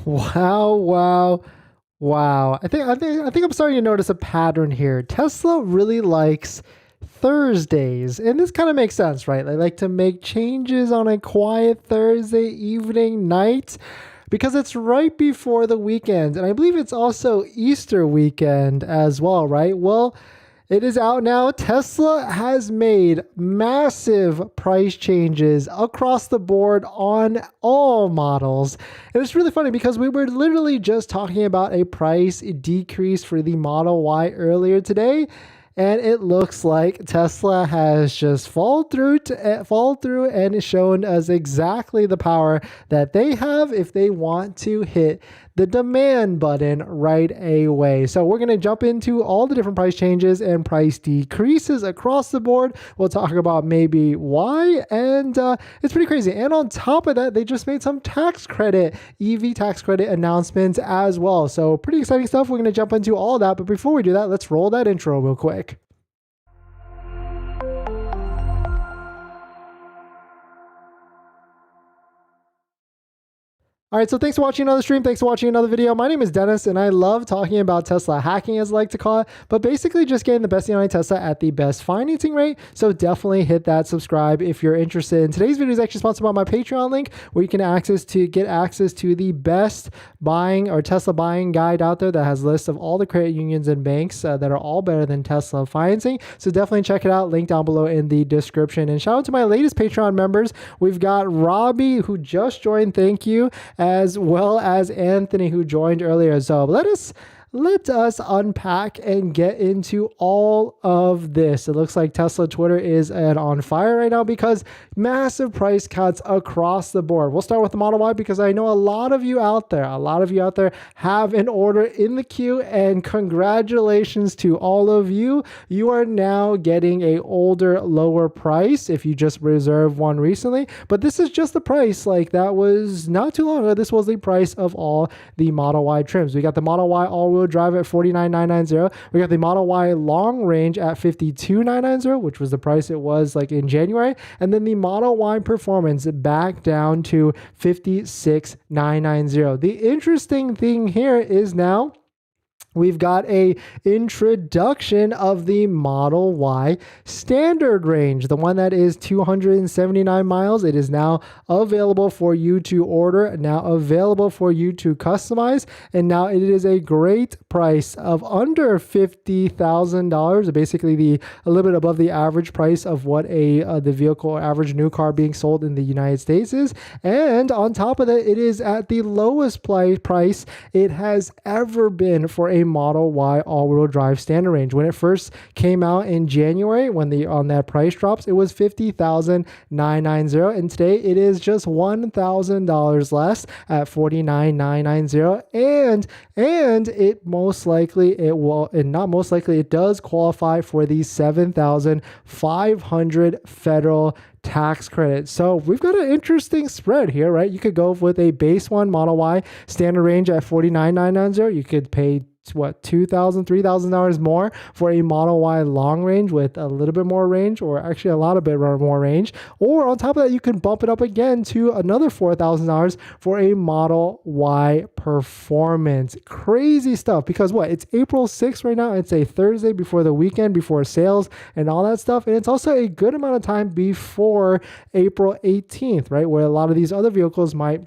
Wow, wow, wow. I think I'm starting to notice a pattern here. Tesla really likes Thursdays. And this kind of makes sense, right? They like to make changes on a quiet Thursday evening night because it's right before the weekend. And I believe it's also Easter weekend as well, right? Well, it is out now. Tesla has made massive price changes across the board on all models. And it's really funny because we were literally just talking about a price decrease for the Model Y earlier today. And it looks like Tesla has just fall through and shown us exactly the power that they have if they want to hit the demand button right away. So we're going to jump into all the different price changes and price decreases across the board. We'll talk about maybe why, and it's pretty crazy. And on top of that, they just made some EV tax credit announcements as well. So pretty exciting stuff. We're going to jump into all of that. But before we do that, let's roll that intro real quick. All right, so thanks for watching another stream. Thanks for watching another video. My name is Dennis, and I love talking about Tesla hacking, as I like to call it, but basically just getting the best deal on Tesla at the best financing rate. So definitely hit that subscribe if you're interested. And today's video is actually sponsored by my Patreon link, where you can get access to the best buying or Tesla buying guide out there that has lists of all the credit unions and banks that are all better than Tesla financing. So definitely check it out. Link down below in the description. And shout out to my latest Patreon members. We've got Robbie, who just joined. Thank you. As well as Anthony, who joined earlier. So let us unpack and get into all of this. It looks like Tesla Twitter is on fire right now because massive price cuts across the board. We'll start with the Model Y because I know a lot of you out there have an order in the queue, and congratulations to all of you. You are now getting a older, lower price if you just reserved one recently. But this is just the price. Like, that was not too long ago. This was the price of all the Model Y trims. We got the Model Y all-wheel drive at $49,990. We got the Model Y long range at $52,990, which was the price it was like in January. And then the Model Y performance back down to $56,990. The interesting thing here is now we've got a introduction of the Model Y standard range, the one that is 279 miles. It is now available for you to order, now available for you to customize, and now it is a great price of under $50,000, basically a little bit above the average price of what the vehicle average new car being sold in the United States is. And on top of that, it is at the lowest price it has ever been for a Model Y all-wheel drive standard range. When it first came out in January, on that price drops, it was $50,990, and today it is just $1,000 less at $49,990. And it does qualify for the $7,500 federal tax credit. So we've got an interesting spread here, right? You could go with a base one Model Y standard range at $49,990. You could pay $2,000, $3,000 more for a Model Y long range with a little bit more range, or actually a lot of bit more range. Or on top of that, you can bump it up again to another $4,000 for a Model Y performance. Crazy stuff, because it's April 6th right now. It's a Thursday before the weekend, before sales and all that stuff. And it's also a good amount of time before April 18th, right? Where a lot of these other vehicles might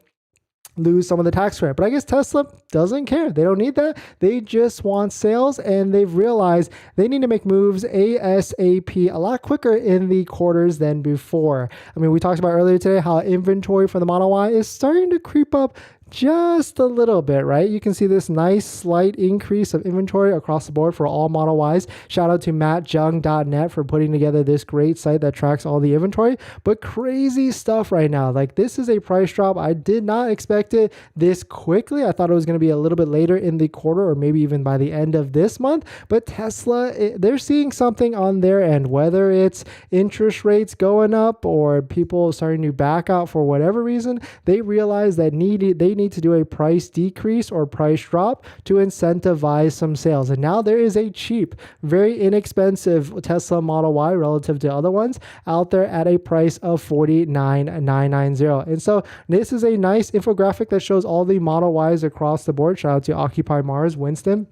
lose some of the tax credit. But I guess Tesla doesn't care. They don't need that. They just want sales, and they've realized they need to make moves ASAP a lot quicker in the quarters than before. I mean, we talked about earlier today how inventory for the Model Y is starting to creep up just a little bit, right? You can see this nice slight increase of inventory across the board for all Model Ys. Shout out to mattjung.net for putting together this great site that tracks all the inventory. But crazy stuff right now. Like, this is a price drop. I did not expect it this quickly. I thought it was going to be a little bit later in the quarter, or maybe even by the end of this month. But Tesla, they're seeing something on their end, whether it's interest rates going up or people starting to back out for whatever reason. They realize that they they need to do a price decrease or price drop to incentivize some sales. And now there is a cheap, very inexpensive Tesla Model Y relative to other ones out there at a price of $49,990. And so this is a nice infographic that shows all the Model Ys across the board. Shout out to Occupy Mars, Winston.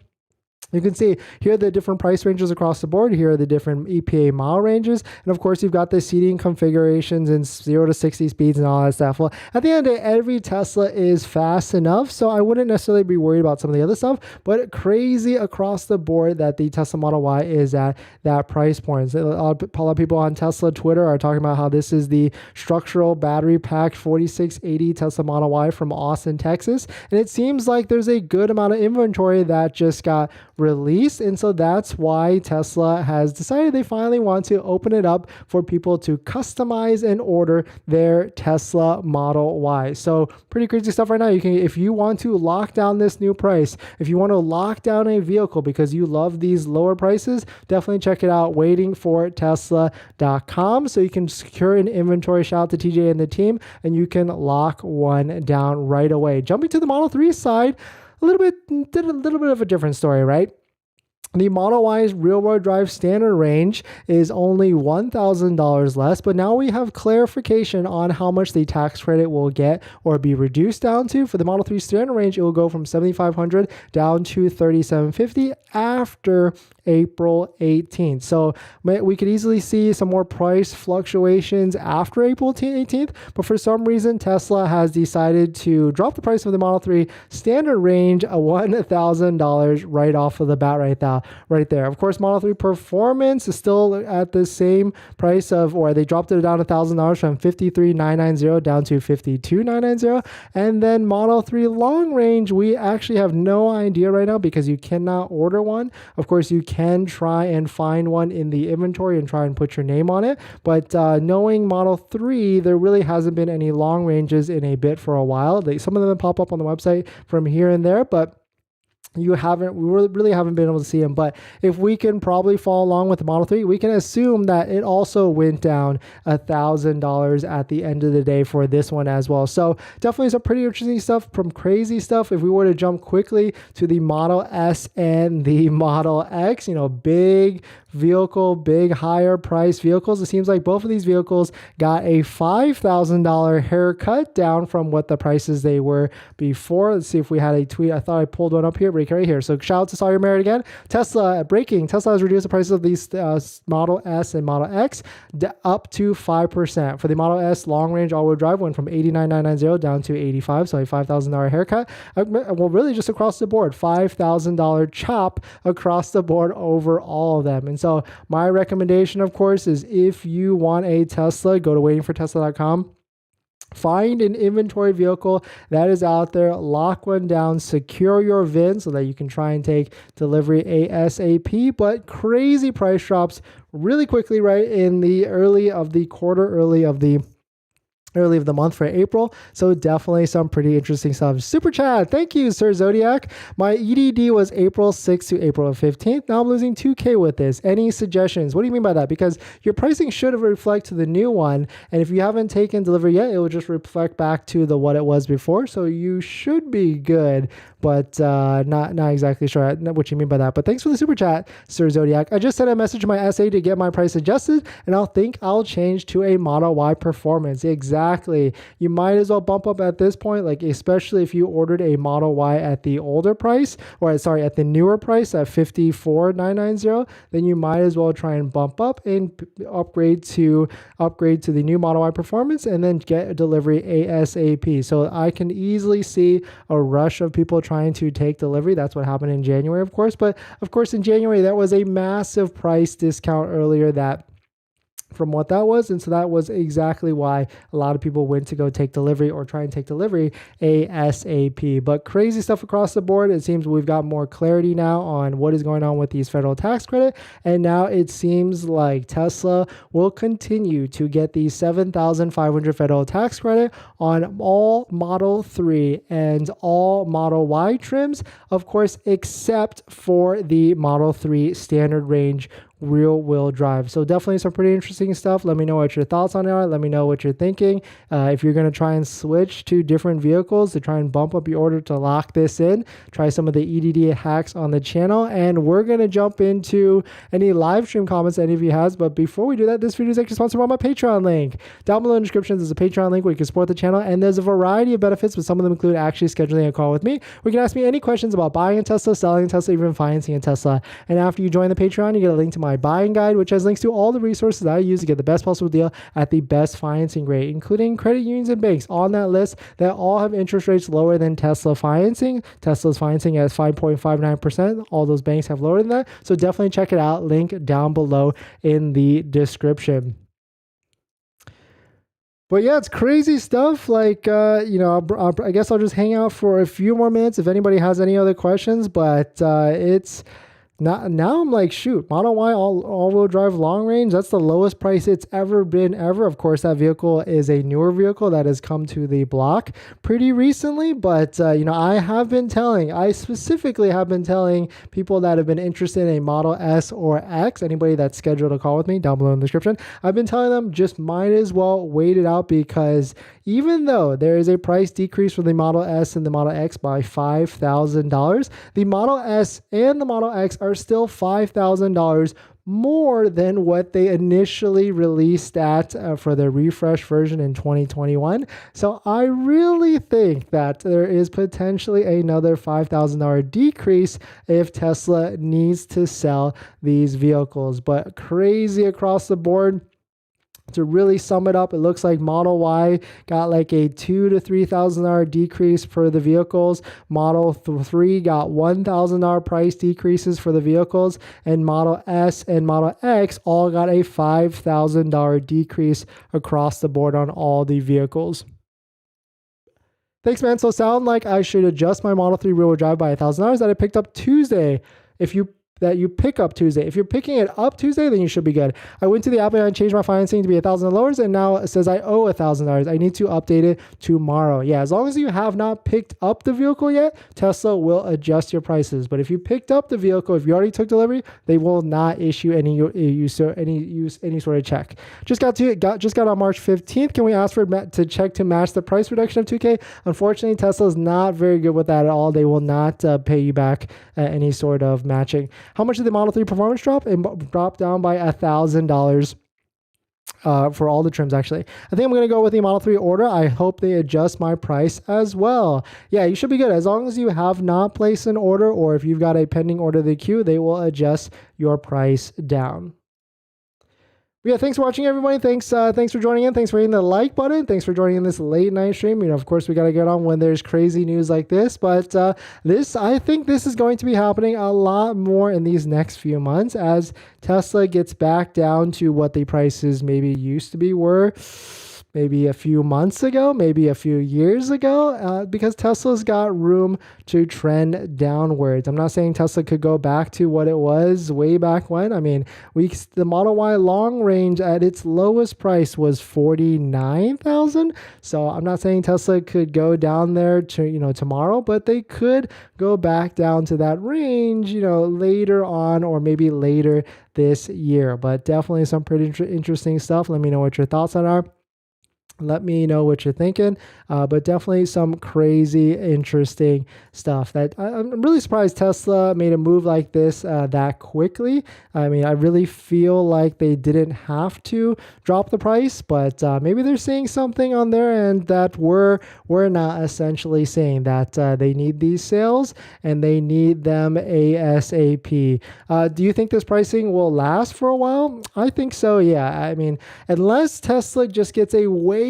You can see here are the different price ranges across the board. Here are the different EPA mile ranges. And of course, you've got the seating configurations and 0 to 60 speeds and all that stuff. Well, at the end of the day, every Tesla is fast enough, so I wouldn't necessarily be worried about some of the other stuff, but crazy across the board that the Tesla Model Y is at that price point. A lot of people on Tesla Twitter are talking about how this is the structural battery pack 4680 Tesla Model Y from Austin, Texas. And it seems like there's a good amount of inventory that just got released, and so that's why Tesla has decided they finally want to open it up for people to customize and order their Tesla Model Y. So pretty crazy stuff right now. You can, if you want to lock down this new price, if you want to lock down a vehicle because you love these lower prices, definitely check it out, waitingfortesla.com, so you can secure an inventory. Shout out to TJ and the team, and you can lock one down right away. Jumping to the Model 3 side, a little bit of a different story, right? The Model Y's rear-wheel drive standard range is only $1,000 less, but now we have clarification on how much the tax credit will get or be reduced down to. For the Model 3 standard range, it will go from $7,500 down to $3,750 after April 18th. So we could easily see some more price fluctuations after April 18th, but for some reason, Tesla has decided to drop the price of the Model 3 standard range $1,000 right off of the bat right there. Of course, Model 3 Performance is still at the same price of, or they dropped it down $1,000 from $53,990 down to $52,990. And then Model 3 Long Range, we actually have no idea right now because you cannot order one. Of course, you can try and find one in the inventory and try and put your name on it. But knowing Model 3, there really hasn't been any long ranges in a bit for a while. Some of them pop up on the website from here and there, but we really haven't been able to see them. But if we can probably follow along with the Model 3, we can assume that it also went down $1,000 at the end of the day for this one as well. So definitely some pretty interesting stuff from crazy stuff. If we were to jump quickly to the Model S and the Model X, big vehicle, big higher price vehicles. It seems like both of these vehicles got a $5,000 haircut down from what the prices they were before. Let's see if we had a tweet. I thought I pulled one up here, but right here. So shout out to Sawyer Merritt again. Tesla has reduced the prices of these Model S and Model X up to 5%. For the Model S long range all-wheel drive went from $89,990 down to $85,000, so a $5,000 haircut. Well, really just across the board, $5,000 chop across the board over all of them. And so my recommendation, of course, is if you want a Tesla, go to waitingfortesla.com. Find an inventory vehicle that is out there, lock one down, secure your VIN so that you can try and take delivery ASAP, but crazy price drops really quickly, right in the early of the quarter, early of the month for April. So definitely some pretty interesting stuff. Super chat. Thank you, Sir Zodiac. My EDD was April 6th to April 15th. Now I'm losing 2K with this. Any suggestions? What do you mean by that? Because your pricing should reflect to the new one. And if you haven't taken delivery yet, it will just reflect back to what it was before. So you should be good, but not exactly sure what you mean by that. But thanks for the super chat, Sir Zodiac. I just sent a message to my SA to get my price adjusted, and I'll change to a Model Y Performance. Exactly. You might as well bump up at this point, like especially if you ordered a Model Y at the older price, at the newer price at $54,990, then you might as well try and bump up and upgrade to the new Model Y Performance and then get a delivery ASAP. So I can easily see a rush of people trying to take delivery. That's what happened in January, of course. But of course, in January, there was a massive price discount earlier from what that was. And so that was exactly why a lot of people went to go take delivery or try and take delivery ASAP. But crazy stuff across the board. It seems we've got more clarity now on what is going on with these federal tax credit. And now it seems like Tesla will continue to get the $7,500 federal tax credit on all Model 3 and all Model Y trims, of course, except for the Model 3 standard range, rear-wheel drive. So definitely some pretty interesting stuff. Let me know what your thoughts on it are. Let me know what you're thinking. If you're going to try and switch to different vehicles to try and bump up your order to lock this in, try some of the EDD hacks on the channel. And we're going to jump into any live stream comments any of you has. But before we do that, this video is actually sponsored by my Patreon link. Down below in the description, there's a Patreon link where you can support the channel. And there's a variety of benefits, but some of them include actually scheduling a call with me. We can ask me any questions about buying a Tesla, selling a Tesla, even financing a Tesla. And after you join the Patreon, you get a link to my buying guide, which has links to all the resources that I use to get the best possible deal at the best financing rate, including credit unions and banks on that list that all have interest rates lower than Tesla financing. Tesla's financing at 5.59%. All those banks have lower than that. So definitely check it out. Link down below in the description. But yeah, it's crazy stuff. Like, I guess I'll just hang out for a few more minutes if anybody has any other questions. But it's now I'm like, shoot, Model Y all-wheel drive long range, that's the lowest price it's ever been ever. Of course, that vehicle is a newer vehicle that has come to the block pretty recently. But, I specifically have been telling people that have been interested in a Model S or X, anybody that's scheduled a call with me down below in the description, I've been telling them just might as well wait it out, because even though there is a price decrease for the Model S and the Model X by $5,000, the Model S and the Model X are still $5,000 more than what they initially released at for the refresh version in 2021. So I really think that there is potentially another $5,000 decrease if Tesla needs to sell these vehicles. But crazy across the board. To really sum it up, it looks like Model Y got like a $2,000 to $3,000 decrease for the vehicles. Model 3 got $1,000 price decreases for the vehicles, and Model S and Model X all got a $5,000 decrease across the board on all the vehicles. Thanks, man. So sound like I should adjust my Model 3 rear-wheel drive by $1,000 that I picked up Tuesday. If you pick up Tuesday. If you're picking it up Tuesday, then you should be good. I went to the app and I changed my financing to be $1,000, and now it says I owe $1,000. I need to update it tomorrow. Yeah, as long as you have not picked up the vehicle yet, Tesla will adjust your prices. But if you picked up the vehicle, if you already took delivery, they will not issue any sort of check. Just got on March 15th. Can we ask for to check to match the price reduction of $2,000? Unfortunately, Tesla is not very good with that at all. They will not pay you back any sort of matching. How much did the Model 3 performance drop? It dropped down by $1,000 for all the trims, actually. I think I'm going to go with the Model 3 order. I hope they adjust my price as well. Yeah, you should be good. As long as you have not placed an order, or if you've got a pending order in the queue, they will adjust your price down. Yeah, thanks for watching, everybody. Thanks for joining in. Thanks for hitting the like button. Thanks for joining in this late night stream. Of course, we got to get on when there's crazy news like this. But I think this is going to be happening a lot more in these next few months as Tesla gets back down to what the prices maybe used to be were maybe a few months ago, maybe a few years ago, because Tesla's got room to trend downwards. I'm not saying Tesla could go back to what it was way back when. I mean, the Model Y long range at its lowest price was $49,000. So I'm not saying Tesla could go down there to, tomorrow, but they could go back down to that range, later on, or maybe later this year. But definitely some pretty interesting stuff. Let me know what your thoughts on are. Let me know what you're thinking, but definitely some crazy, interesting stuff that I'm really surprised Tesla made a move like this that quickly. I mean, I really feel like they didn't have to drop the price, but maybe they're seeing something on their end that we're not essentially saying, that they need these sales and they need them ASAP. Do you think this pricing will last for a while? I think so, yeah. I mean, unless Tesla just gets a wave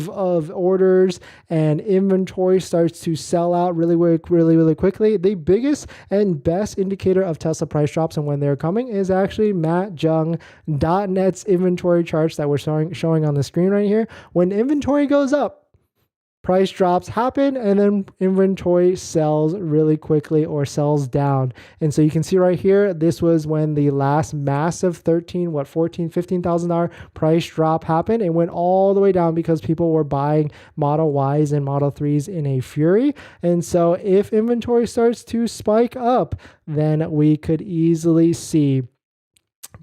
of orders and inventory starts to sell out really quickly. The biggest and best indicator of Tesla price drops and when they're coming is actually MatJung.net's inventory charts that we're showing on the screen right here. When inventory goes up, price drops happen, and then inventory sells really quickly or sells down. And so you can see right here, this was when the last massive $15,000 price drop happened. It went all the way down because people were buying Model Ys and Model 3s in a fury. And so if inventory starts to spike up, then we could easily see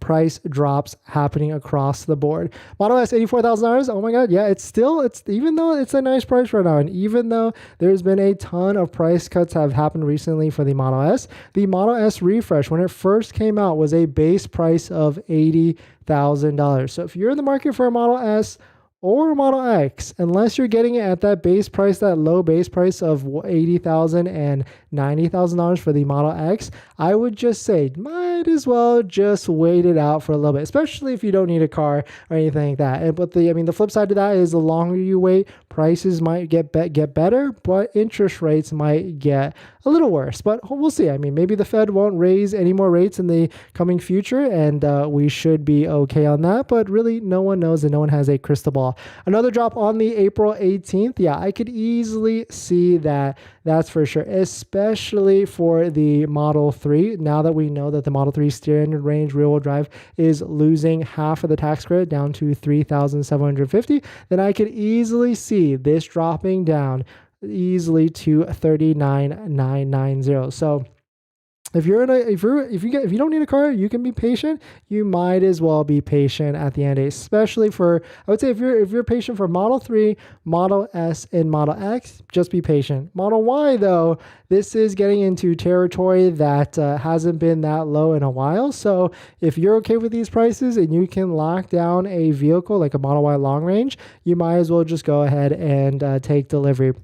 price drops happening across the board. Model S, $84,000. Oh my God. Yeah, it's even though it's a nice price right now, and even though there's been a ton of price cuts have happened recently for the Model S refresh, when it first came out, was a base price of $80,000. So if you're in the market for a Model S or a Model X, unless you're getting it at that base price, that low base price of $80,000 and $90,000 for the Model X, I would just say might as well just wait it out for a little bit, especially if you don't need a car or anything like that. But the flip side to that is the longer you wait, prices might get better, but interest rates might get a little worse. But we'll see. I mean, maybe the Fed won't raise any more rates in the coming future, and we should be okay on that. But really, no one knows, and no one has a crystal ball. Another drop on the April 18th. Yeah, I could easily see that. That's for sure, especially for the Model 3. Now that we know that the Model 3 standard range rear-wheel drive is losing half of the tax credit down to $3,750, then I could easily see this dropping down easily to $39,990. So if you don't need a car, you can be patient. You might as well be patient at the end of the day, especially for, I would say, if you're patient for Model 3, Model S, and Model X, just be patient. Model Y, though, this is getting into territory that hasn't been that low in a while. So if you're okay with these prices and you can lock down a vehicle like a Model Y long range, you might as well just go ahead and take delivery.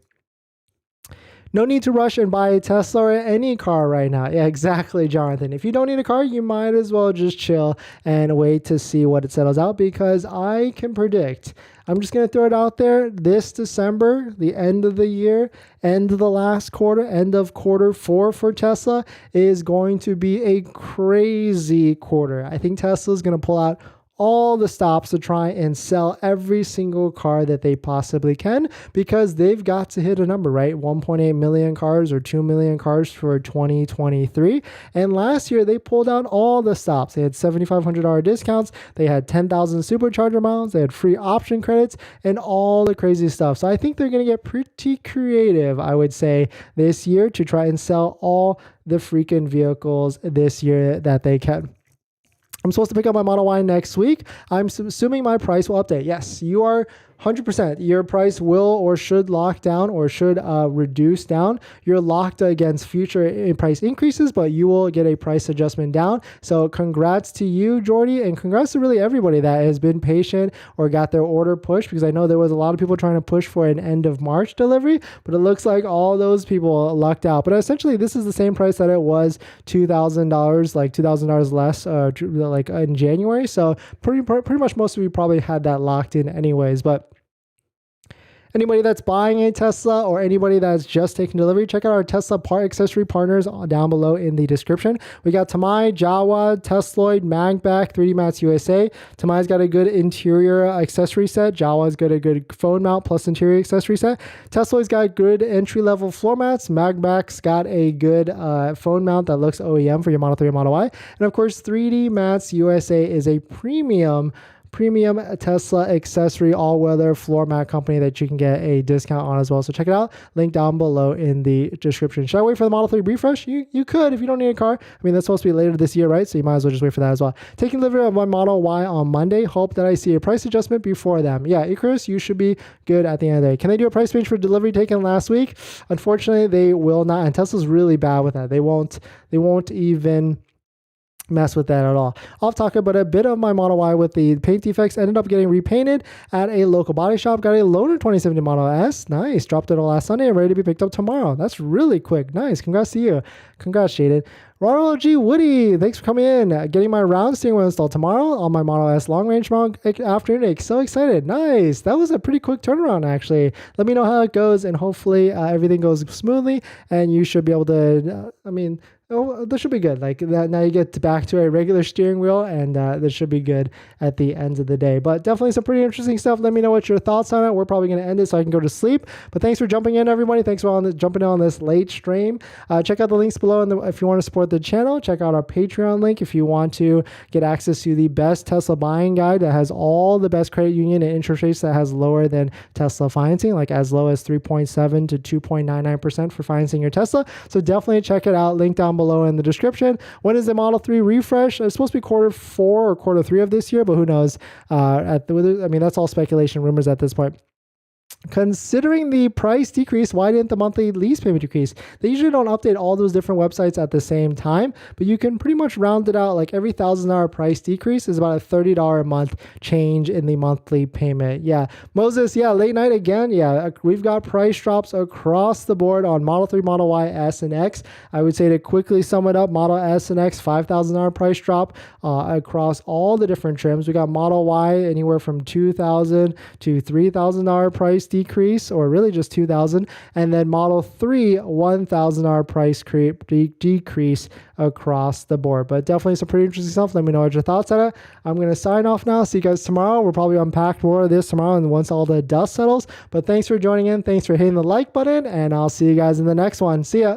No need to rush and buy a Tesla or any car right now. Yeah, exactly, Jonathan. If you don't need a car, you might as well just chill and wait to see what it settles out, because I can predict, I'm just going to throw it out there, this December, the end of the year, end of the last quarter, end of quarter 4 for Tesla is going to be a crazy quarter. I think Tesla is going to pull out all the stops to try and sell every single car that they possibly can, because they've got to hit a number, right? 1.8 million cars or 2 million cars for 2023. And last year they pulled out all the stops. They had $7,500 discounts. They had 10,000 supercharger miles. They had free option credits and all the crazy stuff. So I think they're going to get pretty creative, I would say, this year to try and sell all the freaking vehicles this year that they can. I'm supposed to pick up my Model Y next week. I'm assuming my price will update. Yes, you are 100%. Your price will or should lock down or should reduce down. You're locked against future price increases, but you will get a price adjustment down. So congrats to you, Jordy, and congrats to really everybody that has been patient or got their order pushed, because I know there was a lot of people trying to push for an end of March delivery, but it looks like all those people lucked out. But essentially, this is the same price that it was $2,000, like $2,000 less like in January. So pretty much most of you probably had that locked in anyways. But anybody that's buying a Tesla or anybody that's just taking delivery, check out our Tesla part accessory partners down below in the description. We got Tamai, Jawa, Tesloid, MAGBAK, 3D Mats USA. Tamai's got a good interior accessory set. Jawa's got a good phone mount plus interior accessory set. Tesloid's got good entry-level floor mats. MAGBAK's got a good phone mount that looks OEM for your Model 3 and Model Y. And of course, 3D Mats USA is a premium Tesla accessory all-weather floor mat company that you can get a discount on as well. So check it out. Link down below in the description. Should I wait for the Model 3 refresh? You could if you don't need a car. I mean, that's supposed to be later this year, right? So you might as well just wait for that as well. Taking delivery of my Model Y on Monday. Hope that I see a price adjustment before them. Yeah, Icarus, you should be good at the end of the day. Can they do a price range for delivery taken last week? Unfortunately, they will not. And Tesla's really bad with that. They won't even mess with that at all. I'll talk about a bit of my Model Y with the paint defects. Ended up getting repainted at a local body shop. Got a loaner 2017 Model S. Nice. Dropped it last Sunday and ready to be picked up tomorrow. That's really quick. Nice. Congrats to you. Congrats, Jaden. Ronald G. Woody, thanks for coming in. Getting my round steering wheel installed tomorrow on my Model S long range afternoon. So excited. Nice. That was a pretty quick turnaround, actually. Let me know how it goes, and hopefully everything goes smoothly, and you should be able to, this should be good. Like that, now you get back to a regular steering wheel, and this should be good at the end of the day. But definitely some pretty interesting stuff. Let me know what your thoughts on it. We're probably going to end it so I can go to sleep. But thanks for jumping in, everybody. Thanks for jumping in on this late stream. Check out the links below if you want to support the channel. Check out our Patreon link if you want to get access to the best Tesla buying guide that has all the best credit union and interest rates that has lower than Tesla financing, like as low as 3.7 to 2.99% for financing your Tesla. So definitely check it out. Link down below below in the description. When is the Model 3 refresh? It's supposed to be Q4 or Q3 of this year, but who knows? I mean, that's all speculation, rumors at this point. Considering the price decrease, why didn't the monthly lease payment decrease? They usually don't update all those different websites at the same time, but you can pretty much round it out. Like every $1,000 price decrease is about a $30 a month change in the monthly payment. Yeah, Moses, yeah, late night again. Yeah, we've got price drops across the board on Model 3, Model Y, S, and X. I would say to quickly sum it up, Model S and X, $5,000 price drop across all the different trims. We got Model Y anywhere from $2,000 to $3,000 price decrease, or really just $2,000, and then Model 3 $1,000 price decrease across the board. But definitely some pretty interesting stuff. Let me know what your thoughts on it. I'm going to sign off now. See you guys tomorrow. We'll probably unpack more of this tomorrow and once all the dust settles. But thanks for joining in. Thanks for hitting the like button, and I'll see you guys in the next one. See ya.